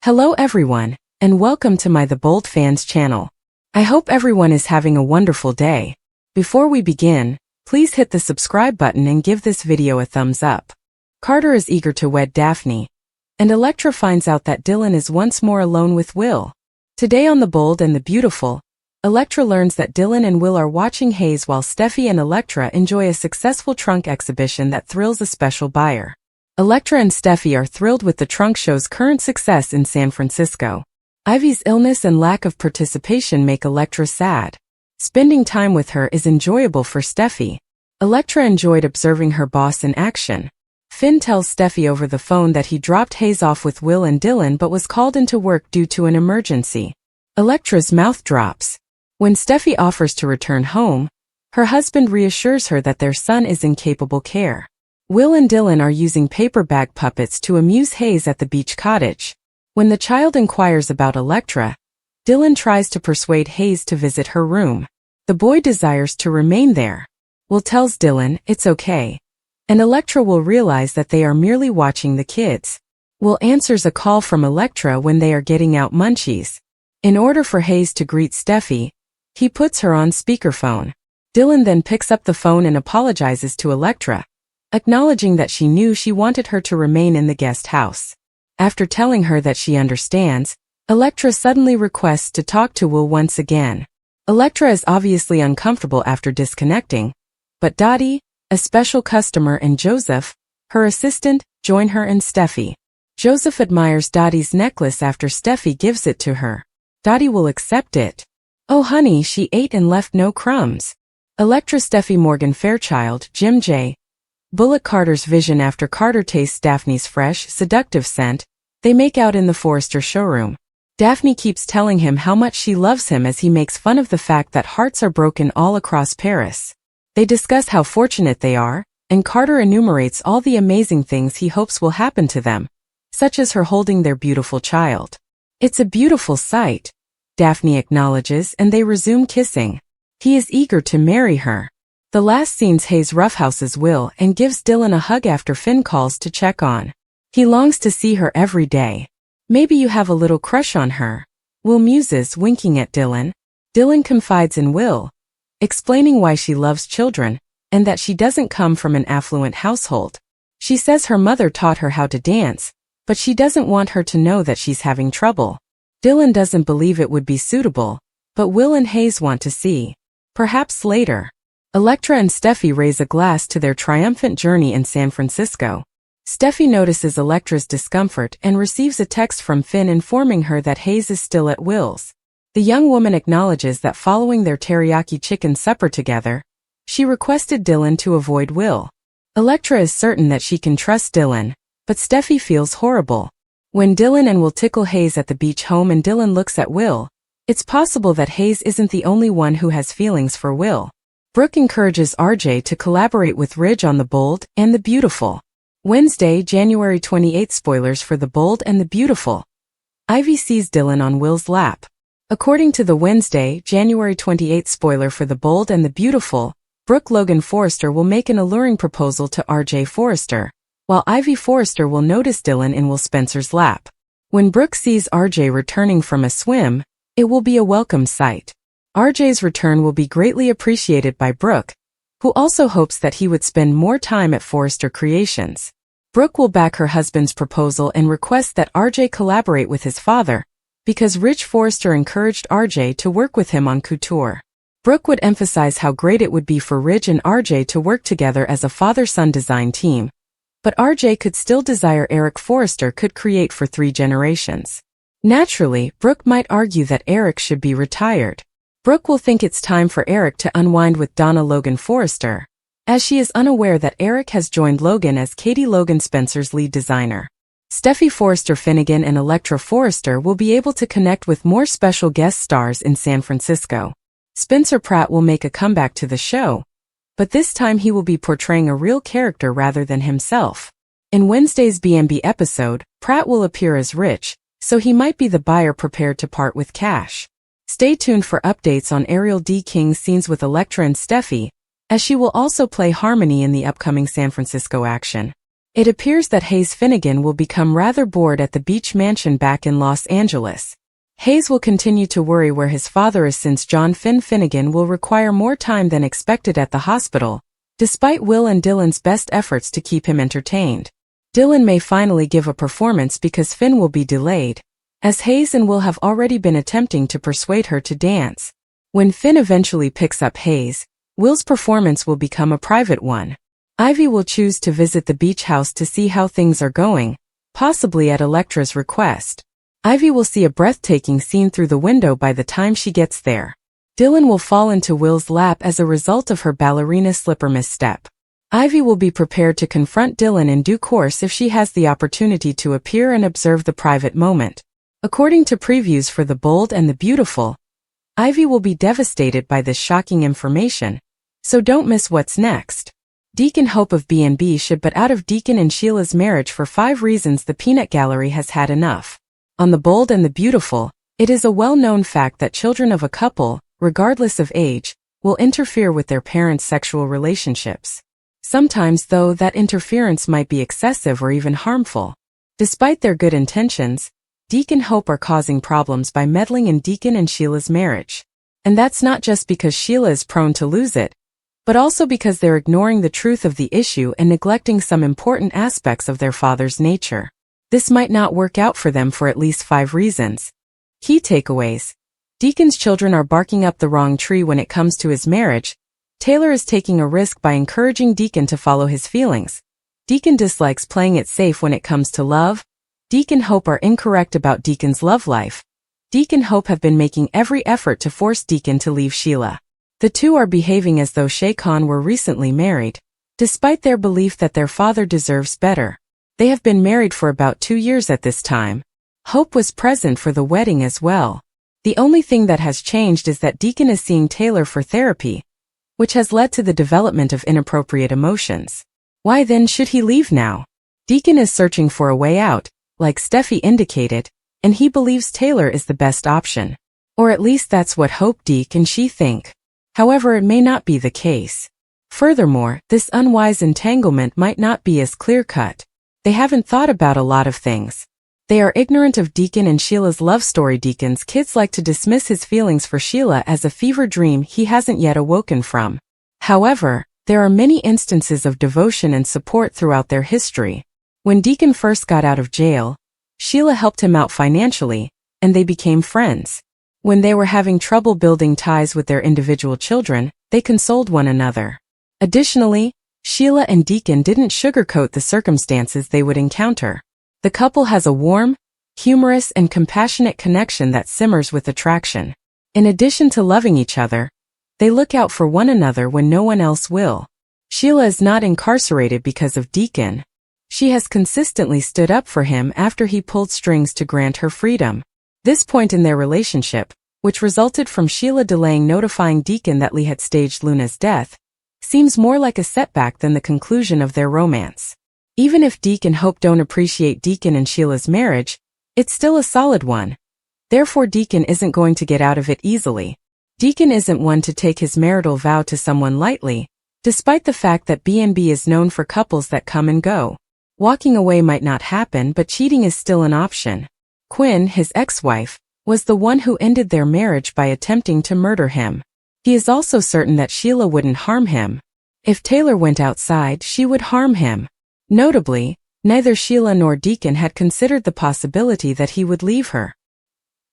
Hello everyone, and welcome to my The Bold Fans channel. I hope everyone is having a wonderful day. Before we begin, please hit the subscribe button and give this video a thumbs up. Carter is eager to wed Daphne, and Electra finds out that Dylan is once more alone with Will. Today on The Bold and the Beautiful, Electra learns that Dylan and Will are watching Hayes while Steffi and Electra enjoy a successful trunk exhibition that thrills a special buyer. Electra and Steffi are thrilled with the trunk show's current success in San Francisco. Ivy's illness and lack of participation make Electra sad. Spending time with her is enjoyable for Steffi. Electra enjoyed observing her boss in action. Finn tells Steffi over the phone that he dropped Hayes off with Will and Dylan but was called into work due to an emergency. Electra's mouth drops. When Steffi offers to return home, her husband reassures her that their son is in capable care. Will and Dylan are using paper bag puppets to amuse Hayes at the beach cottage. When the child inquires about Electra, Dylan tries to persuade Hayes to visit her room. The boy desires to remain there. Will tells Dylan it's okay, and Electra will realize that they are merely watching the kids. Will answers a call from Electra when they are getting out munchies. In order for Hayes to greet Steffi, he puts her on speakerphone. Dylan then picks up the phone and apologizes to Electra, acknowledging that she knew she wanted her to remain in the guest house. After telling her that she understands, Electra suddenly requests to talk to Will once again. Electra is obviously uncomfortable after disconnecting, but Dottie, a special customer, and Joseph, her assistant, join her and Steffi. Joseph admires Dottie's necklace after Steffi gives it to her. Dottie will accept it. Oh honey, she ate and left no crumbs. Electra, Steffi, Morgan Fairchild, Jim J. Bullock, Carter's vision after Carter tastes Daphne's fresh, seductive scent. They make out in the Forrester showroom. Daphne keeps telling him how much she loves him as he makes fun of the fact that hearts are broken all across Paris. They discuss how fortunate they are, and Carter enumerates all the amazing things he hopes will happen to them, such as her holding their beautiful child. It's a beautiful sight, Daphne acknowledges, and they resume kissing. He is eager to marry her. The last scenes Hayes roughhouses Will and gives Dylan a hug after Finn calls to check on. He longs to see her every day. Maybe you have a little crush on her, Will muses, winking at Dylan. Dylan confides in Will, explaining why she loves children, and that she doesn't come from an affluent household. She says her mother taught her how to dance, but she doesn't want her to know that she's having trouble. Dylan doesn't believe it would be suitable, but Will and Hayes want to see. Perhaps later. Electra and Steffi raise a glass to their triumphant journey in San Francisco. Steffi notices Electra's discomfort and receives a text from Finn informing her that Hayes is still at Will's. The young woman acknowledges that following their teriyaki chicken supper together, she requested Dylan to avoid Will. Electra is certain that she can trust Dylan, but Steffi feels horrible. When Dylan and Will tickle Hayes at the beach home and Dylan looks at Will, it's possible that Hayes isn't the only one who has feelings for Will. Brooke encourages RJ to collaborate with Ridge on The Bold and the Beautiful. Wednesday, January 28th. Spoilers for The Bold and the Beautiful. Ivy sees Dylan on Will's lap. According to the Wednesday, January 28th spoiler for The Bold and the Beautiful, Brooke Logan Forrester will make an alluring proposal to RJ Forrester, while Ivy Forrester will notice Dylan in Will Spencer's lap. When Brooke sees RJ returning from a swim, it will be a welcome sight. RJ's return will be greatly appreciated by Brooke, who also hopes that he would spend more time at Forrester Creations. Brooke will back her husband's proposal and request that RJ collaborate with his father, because Rich Forrester encouraged RJ to work with him on Couture. Brooke would emphasize how great it would be for Ridge and RJ to work together as a father-son design team, but RJ could still desire Eric Forrester could create for 3 generations. Naturally, Brooke might argue that Eric should be retired. Brooke will think it's time for Eric to unwind with Donna Logan Forrester, as she is unaware that Eric has joined Logan as Katie Logan Spencer's lead designer. Steffi Forrester Finnegan and Electra Forrester will be able to connect with more special guest stars in San Francisco. Spencer Pratt will make a comeback to the show, but this time he will be portraying a real character rather than himself. In Wednesday's B&B episode, Pratt will appear as Rich, so he might be the buyer prepared to part with cash. Stay tuned for updates on Ariel D. King's scenes with Electra and Steffi, as she will also play Harmony in the upcoming San Francisco action. It appears that Hayes Finnegan will become rather bored at the beach mansion back in Los Angeles. Hayes will continue to worry where his father is since John Finnegan will require more time than expected at the hospital, despite Will and Dylan's best efforts to keep him entertained. Dylan may finally give a performance because Finn will be delayed, as Hayes and Will have already been attempting to persuade her to dance. When Finn eventually picks up Hayes, Will's performance will become a private one. Ivy will choose to visit the beach house to see how things are going, possibly at Electra's request. Ivy will see a breathtaking scene through the window by the time she gets there. Dylan will fall into Will's lap as a result of her ballerina slipper misstep. Ivy will be prepared to confront Dylan in due course if she has the opportunity to appear and observe the private moment. According to previews for The Bold and the Beautiful, Ivy will be devastated by this shocking information, so don't miss what's next. Deacon Hope of B&B should butt out of Deacon and Sheila's marriage for 5 reasons the peanut gallery has had enough. On The Bold and the Beautiful, it is a well-known fact that children of a couple, regardless of age, will interfere with their parents' sexual relationships. Sometimes, though, that interference might be excessive or even harmful. Despite their good intentions, Deacon Hope are causing problems by meddling in Deacon and Sheila's marriage. And that's not just because Sheila is prone to lose it, but also because they're ignoring the truth of the issue and neglecting some important aspects of their father's nature. This might not work out for them for at least 5 reasons. Key takeaways. Deacon's children are barking up the wrong tree when it comes to his marriage. Taylor is taking a risk by encouraging Deacon to follow his feelings. Deacon dislikes playing it safe when it comes to love. Deacon Hope are incorrect about Deacon's love life. Deacon Hope have been making every effort to force Deacon to leave Sheila. The two are behaving as though Shay Khan were recently married, despite their belief that their father deserves better. They have been married for about 2 years at this time. Hope was present for the wedding as well. The only thing that has changed is that Deacon is seeing Taylor for therapy, which has led to the development of inappropriate emotions. Why then should he leave now? Deacon is searching for a way out, like Steffi indicated, and he believes Taylor is the best option. Or at least that's what Hope, Deke, and she think. However, it may not be the case. Furthermore, this unwise entanglement might not be as clear-cut. They haven't thought about a lot of things. They are ignorant of Deacon and Sheila's love story. Deacon's kids like to dismiss his feelings for Sheila as a fever dream he hasn't yet awoken from. However, there are many instances of devotion and support throughout their history. When Deacon first got out of jail, Sheila helped him out financially, and they became friends. When they were having trouble building ties with their individual children, they consoled one another. Additionally, Sheila and Deacon didn't sugarcoat the circumstances they would encounter. The couple has a warm, humorous, and compassionate connection that simmers with attraction. In addition to loving each other, they look out for one another when no one else will. Sheila is not incarcerated because of Deacon. She has consistently stood up for him after he pulled strings to grant her freedom. This point in their relationship, which resulted from Sheila delaying notifying Deacon that Lee had staged Luna's death, seems more like a setback than the conclusion of their romance. Even if Deke and Hope don't appreciate Deacon and Sheila's marriage, it's still a solid one. Therefore, Deacon isn't going to get out of it easily. Deacon isn't one to take his marital vow to someone lightly, despite the fact that B&B is known for couples that come and go. Walking away might not happen, but cheating is still an option. Quinn, his ex-wife, was the one who ended their marriage by attempting to murder him. He is also certain that Sheila wouldn't harm him. If Taylor went outside, she would harm him. Notably, neither Sheila nor Deacon had considered the possibility that he would leave her.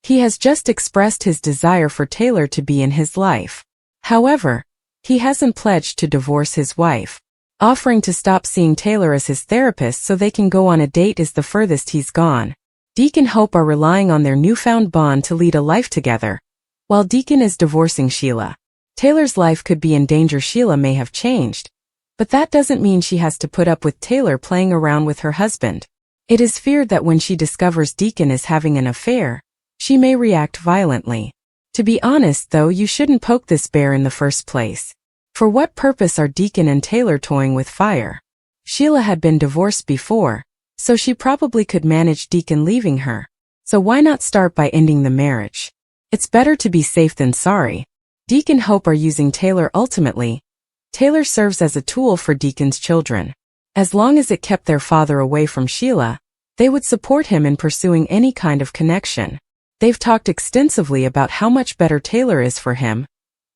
He has just expressed his desire for Taylor to be in his life. However, he hasn't pledged to divorce his wife. Offering to stop seeing Taylor as his therapist so they can go on a date is the furthest he's gone. Deke and Hope are relying on their newfound bond to lead a life together, while Deacon is divorcing Sheila. Taylor's life could be in danger. Sheila may have changed, but that doesn't mean she has to put up with Taylor playing around with her husband. It is feared that when she discovers Deacon is having an affair, she may react violently. To be honest though, you shouldn't poke this bear in the first place. For what purpose are Deacon and Taylor toying with fire? Sheila had been divorced before, so she probably could manage Deacon leaving her. So why not start by ending the marriage? It's better to be safe than sorry. Deke and Hope are using Taylor ultimately. Taylor serves as a tool for Deacon's children. As long as it kept their father away from Sheila, they would support him in pursuing any kind of connection. They've talked extensively about how much better Taylor is for him,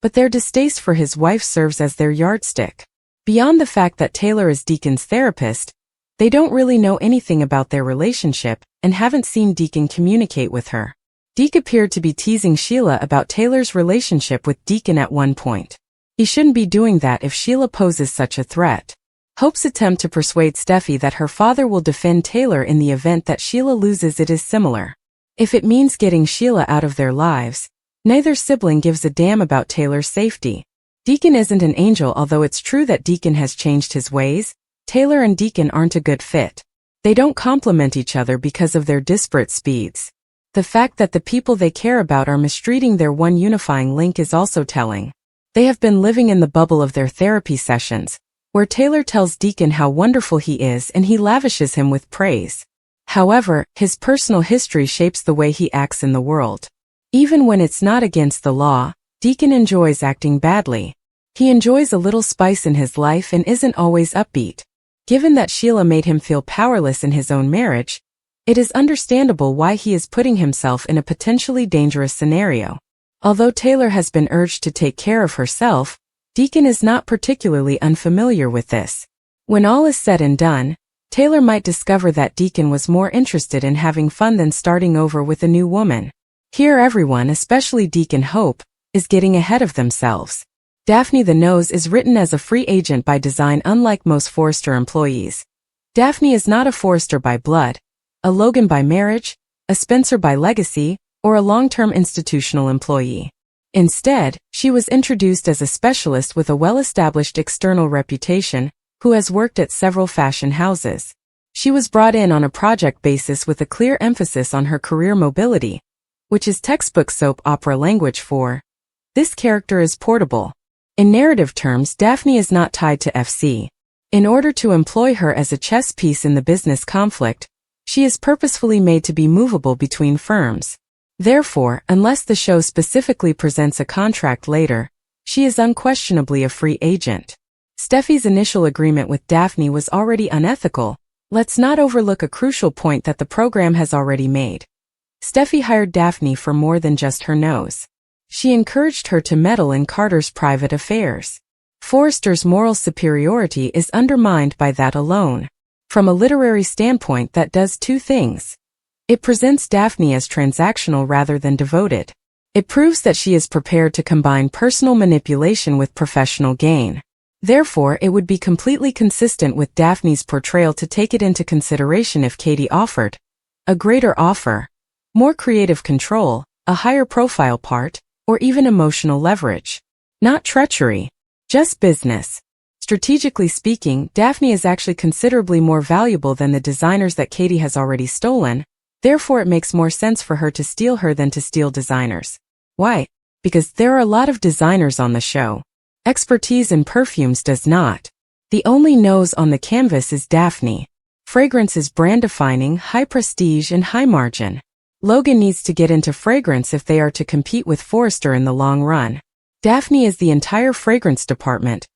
but their distaste for his wife serves as their yardstick. Beyond the fact that Taylor is Deacon's therapist, they don't really know anything about their relationship and haven't seen Deacon communicate with her. Deke appeared to be teasing Sheila about Taylor's relationship with Deacon at one point. He shouldn't be doing that if Sheila poses such a threat. Hope's attempt to persuade Steffi that her father will defend Taylor in the event that Sheila loses it is similar. If it means getting Sheila out of their lives, neither sibling gives a damn about Taylor's safety. Deacon isn't an angel, although it's true that Deacon has changed his ways. Taylor and Deacon aren't a good fit. They don't complement each other because of their disparate speeds. The fact that the people they care about are mistreating their one unifying link is also telling. They have been living in the bubble of their therapy sessions, where Taylor tells Deacon how wonderful he is and he lavishes him with praise. However, his personal history shapes the way he acts in the world. Even when it's not against the law, Deacon enjoys acting badly. He enjoys a little spice in his life and isn't always upbeat. Given that Sheila made him feel powerless in his own marriage, it is understandable why he is putting himself in a potentially dangerous scenario. Although Taylor has been urged to take care of herself, Deacon is not particularly unfamiliar with this. When all is said and done, Taylor might discover that Deacon was more interested in having fun than starting over with a new woman. Here everyone, especially Deacon Hope, is getting ahead of themselves. Daphne the Nose is written as a free agent by design, unlike most Forrester employees. Daphne is not a Forrester by blood, a Logan by marriage, a Spencer by legacy, or a long-term institutional employee. Instead, she was introduced as a specialist with a well-established external reputation, who has worked at several fashion houses. She was brought in on a project basis with a clear emphasis on her career mobility, which is textbook soap opera language for, this character is portable. In narrative terms, Daphne is not tied to FC. In order to employ her as a chess piece in the business conflict, she is purposefully made to be movable between firms. Therefore, unless the show specifically presents a contract later, she is unquestionably a free agent. Steffi's initial agreement with Daphne was already unethical. Let's not overlook a crucial point that the program has already made. Steffi hired Daphne for more than just her nose. She encouraged her to meddle in Carter's private affairs. Forrester's moral superiority is undermined by that alone. From a literary standpoint, that does two things. It presents Daphne as transactional rather than devoted. It proves that she is prepared to combine personal manipulation with professional gain. Therefore, it would be completely consistent with Daphne's portrayal to take it into consideration if Katie offered a greater offer, more creative control, a higher profile part, or even emotional leverage. Not treachery, just business. Strategically speaking, Daphne is actually considerably more valuable than the designers that Katie has already stolen. Therefore, it makes more sense for her to steal her than to steal designers. Why? Because there are a lot of designers on the show. Expertise in perfumes does not. The only nose on the canvas is Daphne. Fragrance is brand-defining, high prestige, and high margin. Logan needs to get into fragrance if they are to compete with Forrester in the long run. Daphne is the entire fragrance department,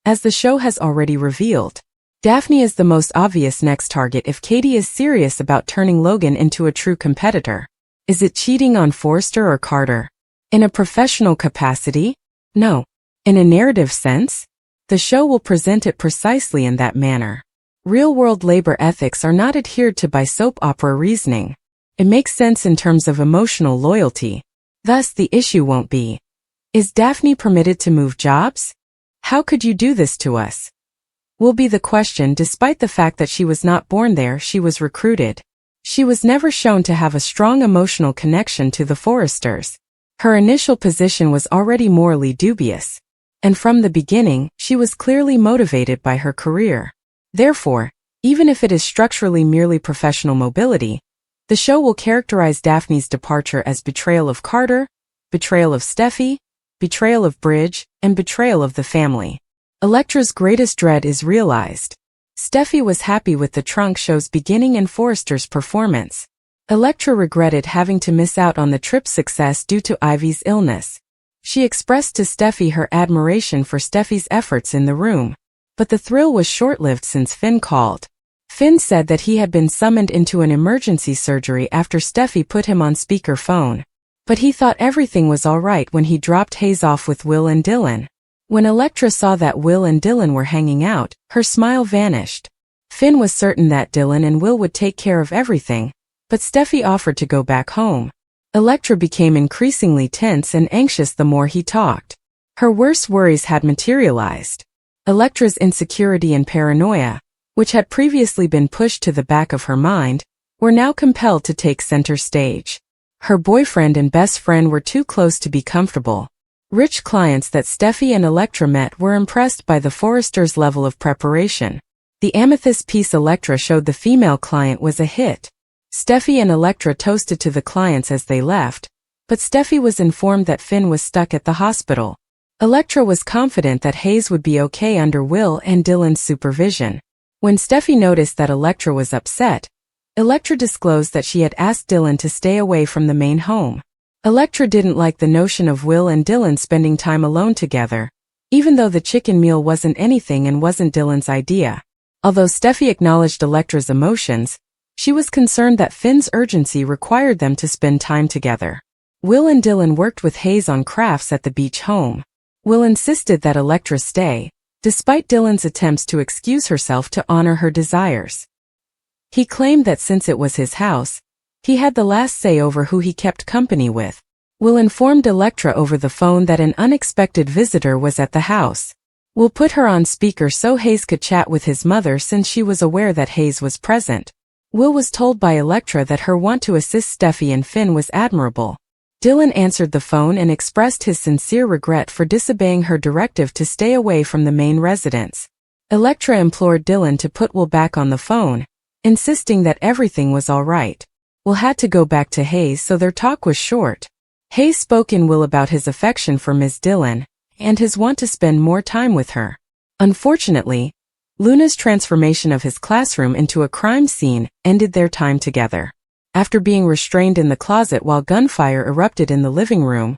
as the show has already revealed. Daphne is the most obvious next target if Katie is serious about turning Logan into a true competitor. Is it cheating on Forrester or Carter? In a professional capacity? No. In a narrative sense? The show will present it precisely in that manner. Real-world labor ethics are not adhered to by soap opera reasoning. It makes sense in terms of emotional loyalty. Thus, the issue won't be, is Daphne permitted to move jobs? How could you do this to us? Will be the question. Despite the fact that she was not born there, she was recruited. She was never shown to have a strong emotional connection to the Forresters. Her initial position was already morally dubious. And from the beginning, she was clearly motivated by her career. Therefore, even if it is structurally merely professional mobility, the show will characterize Daphne's departure as betrayal of Carter, betrayal of Steffi, betrayal of Bridge, and betrayal of the family. Electra's greatest dread is realized. Steffi was happy with the trunk show's beginning and Forrester's performance. Electra regretted having to miss out on the trip's success due to Ivy's illness. She expressed to Steffi her admiration for Steffi's efforts in the room. But the thrill was short-lived since Finn called. Finn said that he had been summoned into an emergency surgery after Steffi put him on speakerphone. But he thought everything was all right when he dropped Hayes off with Will and Dylan. When Electra saw that Will and Dylan were hanging out, her smile vanished. Finn was certain that Dylan and Will would take care of everything, but Steffi offered to go back home. Electra became increasingly tense and anxious the more he talked. Her worst worries had materialized. Electra's insecurity and paranoia, which had previously been pushed to the back of her mind, were now compelled to take center stage. Her boyfriend and best friend were too close to be comfortable. Rich clients that Steffi and Electra met were impressed by the Forresters' level of preparation. The amethyst piece Electra showed the female client was a hit. Steffi and Electra toasted to the clients as they left, but Steffi was informed that Finn was stuck at the hospital. Electra was confident that Hayes would be okay under Will and Dylan's supervision. When Steffi noticed that Electra was upset, Electra disclosed that she had asked Dylan to stay away from the main home. Electra didn't like the notion of Will and Dylan spending time alone together, even though the chicken meal wasn't anything and wasn't Dylan's idea. Although Steffi acknowledged Electra's emotions, she was concerned that Finn's urgency required them to spend time together. Will and Dylan worked with Hayes on crafts at the beach home. Will insisted that Electra stay, despite Dylan's attempts to excuse herself to honor her desires. He claimed that since it was his house, he had the last say over who he kept company with. Will informed Electra over the phone that an unexpected visitor was at the house. Will put her on speaker so Hayes could chat with his mother since she was aware that Hayes was present. Will was told by Electra that her want to assist Steffi and Finn was admirable. Dylan answered the phone and expressed his sincere regret for disobeying her directive to stay away from the main residence. Electra implored Dylan to put Will back on the phone, insisting that everything was all right. Will had to go back to Hayes, so their talk was short. Hayes spoke in Will about his affection for Ms. Dylan and his want to spend more time with her. Unfortunately, Luna's transformation of his classroom into a crime scene ended their time together. After being restrained in the closet while gunfire erupted in the living room,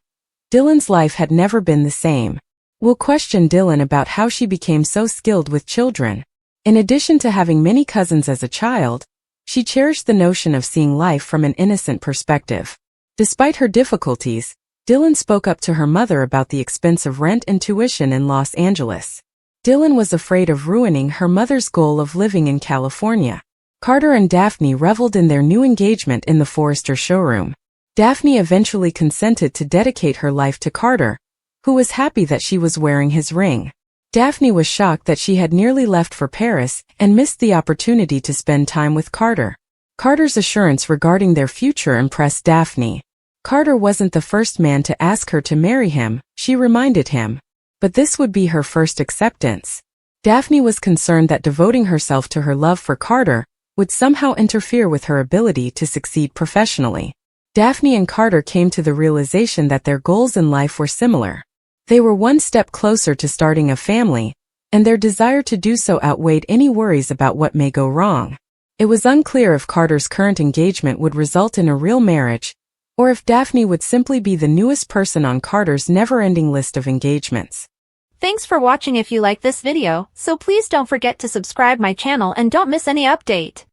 Dylan's life had never been the same. Will questioned Dylan about how she became so skilled with children. In addition to having many cousins as a child, she cherished the notion of seeing life from an innocent perspective. Despite her difficulties, Dylan spoke up to her mother about the expense of rent and tuition in Los Angeles. Dylan was afraid of ruining her mother's goal of living in California. Carter and Daphne reveled in their new engagement in the Forrester showroom. Daphne eventually consented to dedicate her life to Carter, who was happy that she was wearing his ring. Daphne was shocked that she had nearly left for Paris and missed the opportunity to spend time with Carter. Carter's assurance regarding their future impressed Daphne. Carter wasn't the first man to ask her to marry him, she reminded him. But this would be her first acceptance. Daphne was concerned that devoting herself to her love for Carter would somehow interfere with her ability to succeed professionally. Daphne and Carter came to the realization that their goals in life were similar. They were one step closer to starting a family, and their desire to do so outweighed any worries about what may go wrong. It was unclear if Carter's current engagement would result in a real marriage, or if Daphne would simply be the newest person on Carter's never-ending list of engagements. Thanks for watching. If you like this video, so please don't forget to subscribe my channel and don't miss any update.